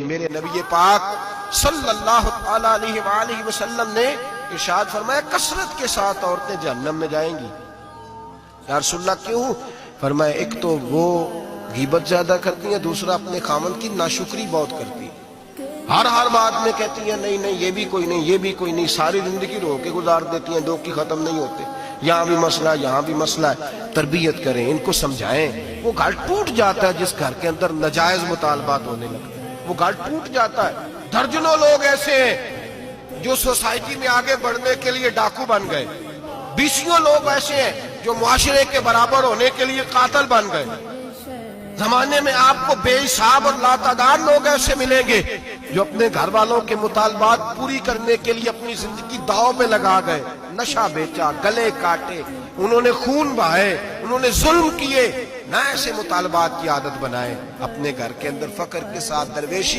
मेरे नबी पाक सल्लल्लाहु अलैहि वसल्लम ने इरशाद फरमाया कसरत के साथ औरतें जहन्नम में जाएंगी। या रसूलल्लाह क्यों? फरमाया एक तो वो गीबत ज्यादा करती हैं, दूसरा अपने खामन की नाशुक्री बहुत करती है। हर बात में कहती है नहीं नहीं ये भी कोई नहीं, ये भी कोई नहीं, सारी जिंदगी रो के गुजार देती हैं, दो की खत्म नहीं होते, यहाँ भी मसला यहाँ भी मसला है। तरबियत करें, इनको समझाएं। वो घर टूट जाता है जिस घर के अंदर नाजायज मुतालबात होने लगते हैं, वो घर टूट जाता है। दर्जनों लोग ऐसे हैं जो सोसाइटी में आगे बढ़ने के लिए डाकू बन गए, बीसियों लोग ऐसे हैं जो मुआशरे के बराबर होने के लिए कातिल बन गए। जमाने में आपको बेहिसाब और लातादार लोग ऐसे मिलेंगे जो अपने घर वालों के मुतालबात पूरी करने के लिए अपनी जिंदगी दांव पे लगा गए, नशा बेचा, गले काटे, उन्होंने खून बहाए, उन्होंने जुल्म किए। ना ऐसे मुतालबात की आदत बनाए, अपने घर के अंदर फक्र के साथ दरवेशी